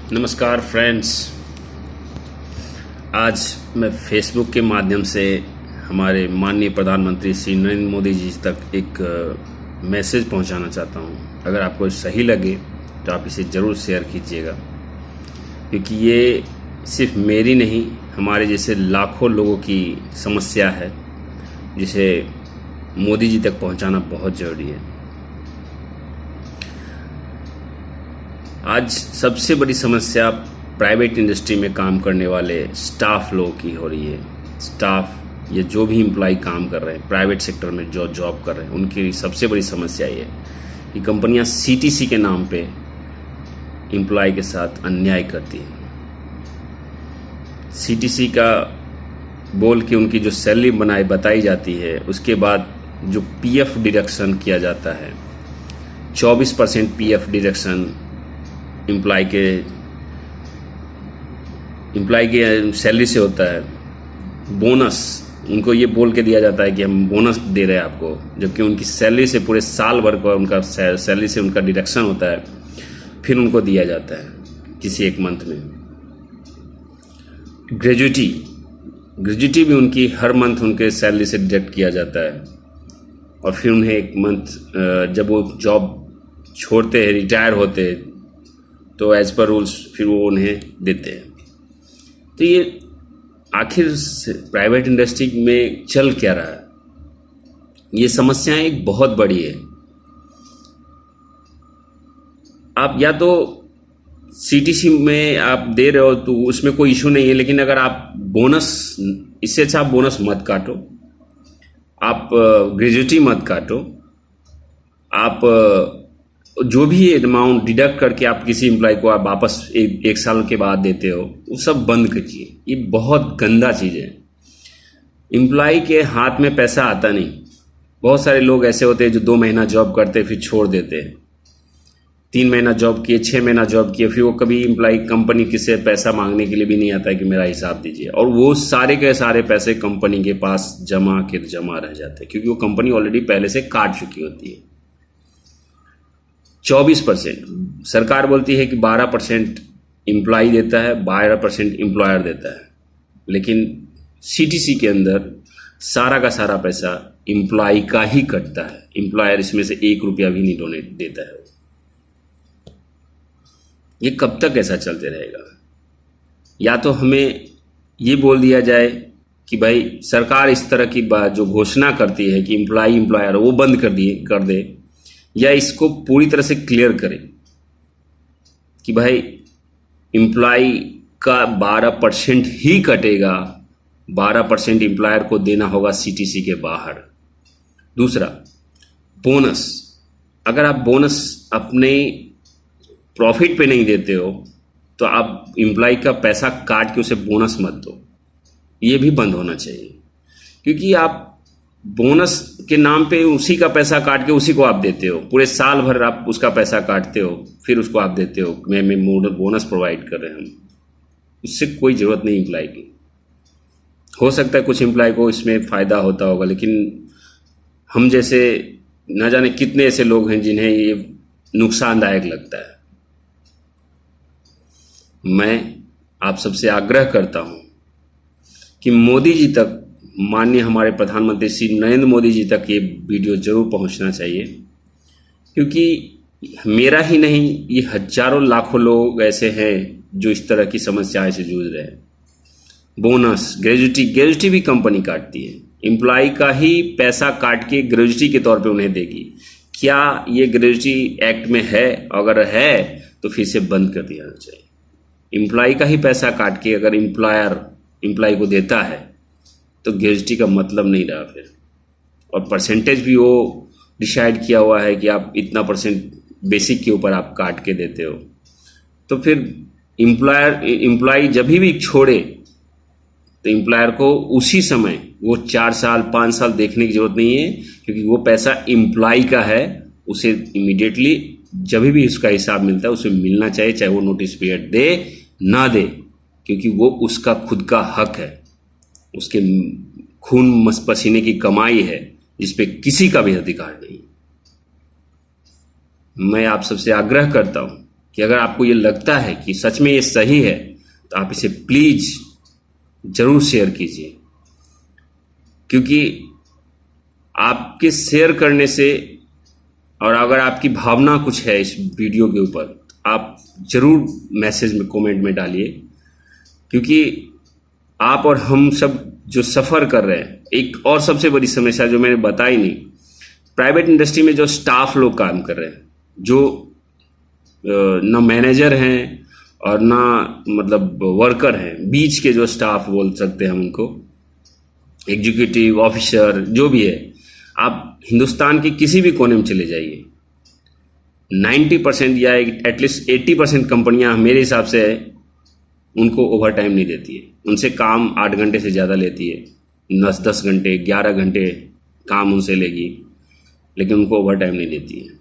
नमस्कार फ्रेंड्स। आज मैं फेसबुक के माध्यम से हमारे माननीय प्रधानमंत्री श्री नरेंद्र मोदी जी तक एक मैसेज पहुंचाना चाहता हूं। अगर आपको सही लगे तो आप इसे ज़रूर शेयर कीजिएगा, क्योंकि ये सिर्फ मेरी नहीं, हमारे जैसे लाखों लोगों की समस्या है, जिसे मोदी जी तक पहुंचाना बहुत ज़रूरी है। आज सबसे बड़ी समस्या प्राइवेट इंडस्ट्री में काम करने वाले स्टाफ लोगों की हो रही है। स्टाफ या जो भी एम्प्लॉय काम कर रहे हैं प्राइवेट सेक्टर में, जो जॉब कर रहे हैं, उनकी सबसे बड़ी समस्या ये है कि कंपनियां सीटीसी के नाम पे एम्प्लॉय के साथ अन्याय करती हैं। सीटीसी का बोल के उनकी जो सैलरी बताई जाती है, उसके बाद जो पीएफ डिडक्शन किया जाता है, 24% पीएफ डिडक्शन एम्प्लॉय के सैलरी से होता है। बोनस उनको ये बोल के दिया जाता है कि हम बोनस दे रहे हैं आपको, जबकि उनकी सैलरी से पूरे साल भर का उनका सैलरी से उनका डिडक्शन होता है, फिर उनको दिया जाता है किसी एक मंथ में। ग्रेजुटी भी उनकी हर मंथ उनके सैलरी से डिडक्ट किया जाता है, और फिर उन्हें एक मंथ जब वो जॉब छोड़ते हैं, रिटायर होते हैं, तो एज पर रूल्स फिर वो उन्हें देते हैं। तो ये आखिर प्राइवेट इंडस्ट्री में चल क्या रहा है? ये समस्या एक बहुत बड़ी है। आप या तो सीटीसी में आप दे रहे हो तो उसमें कोई इशू नहीं है, लेकिन अगर आप बोनस, इससे अच्छा आप बोनस मत काटो, आप ग्रेजुटी मत काटो, आप जो भी अमाउंट डिडक्ट करके आप किसी एम्प्लॉय को आप वापस एक साल के बाद देते हो, वो सब बंद कीजिए। ये बहुत गंदा चीज़ है। एम्प्लॉय के हाथ में पैसा आता नहीं। बहुत सारे लोग ऐसे होते हैं जो 2 महीना जॉब करते फिर छोड़ देते हैं, 3 महीना जॉब किए, 6 महीना जॉब किए, फिर वो कभी एम्प्लॉय कंपनी किसी पैसा मांगने के लिए भी नहीं आता है कि मेरा हिसाब दीजिए, और वो सारे के सारे पैसे कंपनी के पास जमा रह जाते हैं, क्योंकि वो कंपनी ऑलरेडी पहले से काट चुकी होती है। 24% सरकार बोलती है कि 12% एम्प्लॉय देता है, 12% एम्प्लॉयर देता है, लेकिन सीटीसी के अंदर सारा का सारा पैसा एम्प्लॉय का ही कटता है। एम्प्लॉयर इसमें से 1 रुपया भी नहीं डोनेट देता है। ये कब तक ऐसा चलते रहेगा? या तो हमें ये बोल दिया जाए कि भाई सरकार इस तरह की बात जो घोषणा करती है कि एम्प्लॉयर वो बंद कर दे, या इसको पूरी तरह से क्लियर करें कि भाई एम्प्लॉय का 12% ही कटेगा, 12% एम्प्लॉयर को देना होगा सीटीसी के बाहर। दूसरा, बोनस, अगर आप बोनस अपने प्रॉफिट पे नहीं देते हो तो आप एम्प्लॉय का पैसा काट के उसे बोनस मत दो। ये भी बंद होना चाहिए, क्योंकि आप बोनस के नाम पे उसी का पैसा काट के उसी को आप देते हो, पूरे साल भर आप उसका पैसा काटते हो, फिर उसको आप देते हो मैं बोनस प्रोवाइड कर रहे हैं हम। उससे कोई ज़रूरत नहीं एम्प्लॉय की। हो सकता है कुछ एम्प्लॉय को इसमें फ़ायदा होता होगा, लेकिन हम जैसे न जाने कितने ऐसे लोग हैं जिन्हें ये नुकसानदायक लगता है। मैं आप सबसे आग्रह करता हूँ कि मोदी जी तक, माननीय हमारे प्रधानमंत्री श्री नरेंद्र मोदी जी तक ये वीडियो जरूर पहुंचना चाहिए, क्योंकि मेरा ही नहीं, ये हजारों लाखों लोग ऐसे हैं जो इस तरह की समस्याएं से जूझ रहे हैं। बोनस, ग्रेजुटी भी कंपनी काटती है, एम्प्लॉय का ही पैसा काट के ग्रेजुटी के तौर पे उन्हें देगी। क्या ये ग्रेजुटी एक्ट में है? अगर है तो फिर से बंद कर दिया जाना चाहिए। एम्प्लॉय का ही पैसा काट के अगर एम्प्लॉय को देता है तो ग्रेजुटी का मतलब नहीं रहा फिर। और परसेंटेज भी वो डिसाइड किया हुआ है कि आप इतना % बेसिक के ऊपर आप काट के देते हो, तो फिर एम्प्लॉय जब भी छोड़े तो एम्प्लॉयर को उसी समय वो 4 साल 5 साल देखने की जरूरत नहीं है, क्योंकि वो पैसा एम्प्लॉय का है। उसे इमीडिएटली जब भी उसका हिसाब मिलता है उसे मिलना चाहिए, चाहे वो नोटिस पीरियड दे ना दे, क्योंकि वो उसका खुद का हक है, उसके खून पसीने की कमाई है, जिस पे किसी का भी अधिकार नहीं। मैं आप सबसे आग्रह करता हूं कि अगर आपको ये लगता है कि सच में ये सही है तो आप इसे प्लीज़ ज़रूर शेयर कीजिए, क्योंकि आपके शेयर करने से, और अगर आपकी भावना कुछ है इस वीडियो के ऊपर, आप ज़रूर मैसेज में कमेंट में डालिए, क्योंकि आप और हम सब जो सफ़र कर रहे हैं, एक और सबसे बड़ी समस्या जो मैंने बताई नहीं, प्राइवेट इंडस्ट्री में जो स्टाफ लोग काम कर रहे हैं, जो ना मैनेजर हैं और ना मतलब वर्कर हैं, बीच के जो स्टाफ बोल सकते हैं हम उनको, एग्जीक्यूटिव ऑफिसर जो भी है, आप हिंदुस्तान के किसी भी कोने में चले जाइए, 90% या एटलीस्ट 80% कंपनियां मेरे हिसाब से उनको ओवर टाइम नहीं देती है। उनसे काम 8 घंटे से ज़्यादा लेती है, 10 घंटे 11 घंटे काम उनसे लेगी, लेकिन उनको ओवर टाइम नहीं देती है।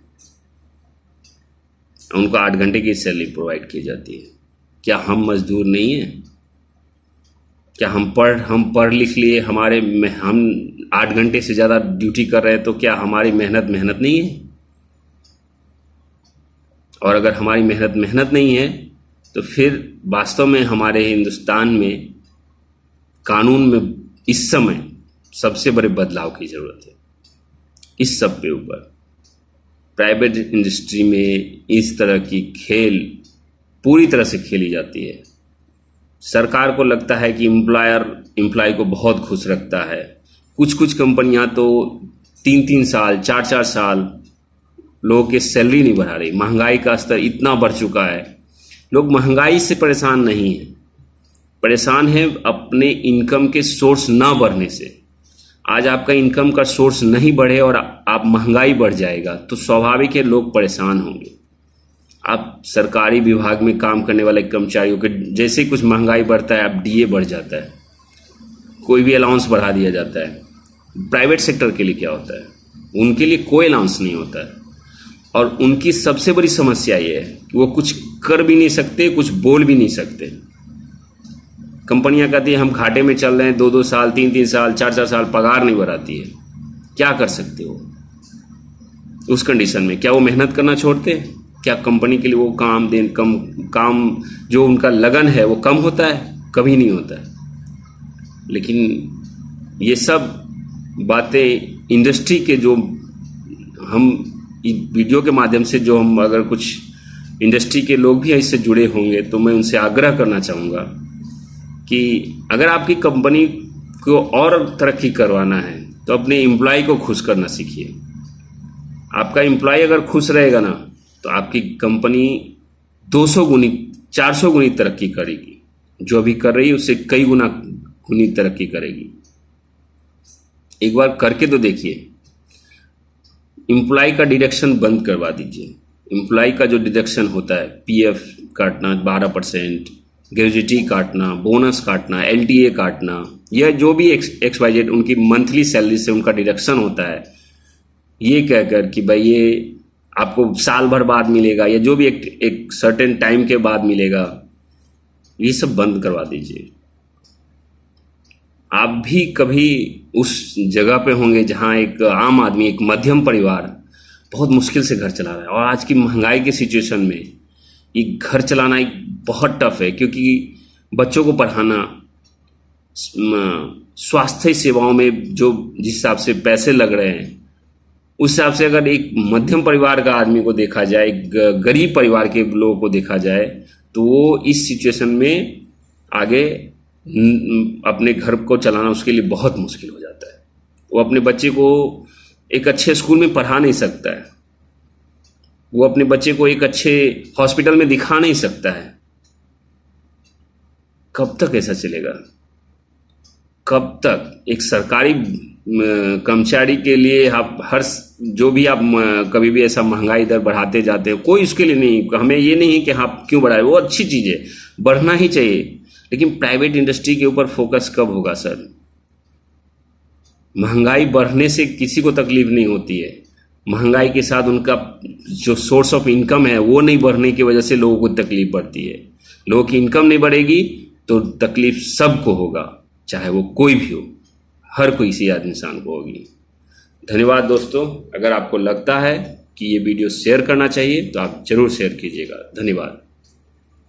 उनको 8 घंटे की सैलरी प्रोवाइड की जाती है। क्या हम मजदूर नहीं हैं? क्या हम पढ़ लिख लिए, हम 8 घंटे से ज़्यादा ड्यूटी कर रहे हैं, तो क्या हमारी मेहनत नहीं है? और अगर हमारी मेहनत नहीं है तो फिर वास्तव में हमारे हिंदुस्तान में कानून में इस समय सबसे बड़े बदलाव की ज़रूरत है। इस सब के ऊपर प्राइवेट इंडस्ट्री में इस तरह की खेल पूरी तरह से खेली जाती है। सरकार को लगता है कि एम्प्लॉय को बहुत खुश रखता है। कुछ कंपनियां तो 3 साल 4 साल लोगों की सैलरी नहीं बढ़ा रही। महंगाई का स्तर इतना बढ़ चुका है, लोग महंगाई से परेशान नहीं हैं, परेशान हैं अपने इनकम के सोर्स ना बढ़ने से। आज आपका इनकम का सोर्स नहीं बढ़े और आप महंगाई बढ़ जाएगा तो स्वाभाविक है लोग परेशान होंगे। आप सरकारी विभाग में काम करने वाले कर्मचारियों के जैसे ही कुछ महंगाई बढ़ता है, आप डीए बढ़ जाता है, कोई भी अलाउंस बढ़ा दिया जाता है। प्राइवेट सेक्टर के लिए क्या होता है? उनके लिए कोई अलाउंस नहीं होता है, और उनकी सबसे बड़ी समस्या ये है कि वो कुछ कर भी नहीं सकते, कुछ बोल भी नहीं सकते। कंपनियां कहती है हम घाटे में चल रहे हैं, 2 साल 3 साल 4 साल पगार नहीं बढ़ाती है। क्या कर सकते हो उस कंडीशन में? क्या वो मेहनत करना छोड़ते हैं? क्या कंपनी के लिए वो काम जो उनका लगन है वो कम होता है? कभी नहीं होता है। लेकिन ये सब बातें इंडस्ट्री के जो हम वीडियो के माध्यम से जो हम अगर कुछ इंडस्ट्री के लोग भी इससे जुड़े होंगे तो मैं उनसे आग्रह करना चाहूँगा कि अगर आपकी कंपनी को और तरक्की करवाना है तो अपने एम्प्लॉय को खुश करना सीखिए। आपका एम्प्लॉय अगर खुश रहेगा ना तो आपकी कंपनी 200 गुनी 400 गुनी तरक्की करेगी। जो अभी कर रही है उससे कई गुनी तरक्की करेगी। एक बार करके तो देखिए। एम्प्लॉय का डिडक्शन बंद करवा दीजिए। एम्प्लॉय का जो डिडक्शन होता है, पीएफ काटना 12%, ग्रेजुटी काटना, बोनस काटना, एलटीए काटना, यह जो भी XYZ उनकी मंथली सैलरी से उनका डिडक्शन होता है, ये कहकर कि भाई ये आपको साल भर बाद मिलेगा या जो भी एक सर्टेन टाइम के बाद मिलेगा, ये सब बंद करवा दीजिए। आप भी कभी उस जगह पे होंगे जहां एक आम आदमी, एक मध्यम परिवार बहुत मुश्किल से घर चला रहा है, और आज की महंगाई के सिचुएशन में ये घर चलाना एक बहुत टफ है, क्योंकि बच्चों को पढ़ाना, स्वास्थ्य सेवाओं में जो जिस हिसाब से पैसे लग रहे हैं, उस हिसाब से अगर एक मध्यम परिवार का आदमी को देखा जाए, गरीब परिवार के लोगों को देखा जाए, तो वो इस सिचुएशन में आगे अपने घर को चलाना उसके लिए बहुत मुश्किल हो जाता है। वो अपने बच्चे को एक अच्छे स्कूल में पढ़ा नहीं सकता है, वो अपने बच्चे को एक अच्छे हॉस्पिटल में दिखा नहीं सकता है। कब तक ऐसा चलेगा? कब तक एक सरकारी कर्मचारी के लिए आप कभी भी ऐसा महंगाई दर बढ़ाते जाते हो? कोई उसके लिए नहीं, हमें ये नहीं कि आप क्यों बढ़ाए, वो अच्छी चीज़ है, बढ़ना ही चाहिए, लेकिन प्राइवेट इंडस्ट्री के ऊपर फोकस कब होगा सर? महंगाई बढ़ने से किसी को तकलीफ नहीं होती है, महंगाई के साथ उनका जो सोर्स ऑफ इनकम है वो नहीं बढ़ने की वजह से लोगों को तकलीफ बढ़ती है। लोगों की इनकम नहीं बढ़ेगी तो तकलीफ सबको होगा, चाहे वो कोई भी हो, हर कोई सी इंसान को होगी। धन्यवाद दोस्तों। अगर आपको लगता है कि ये वीडियो शेयर करना चाहिए तो आप जरूर शेयर कीजिएगा। धन्यवाद।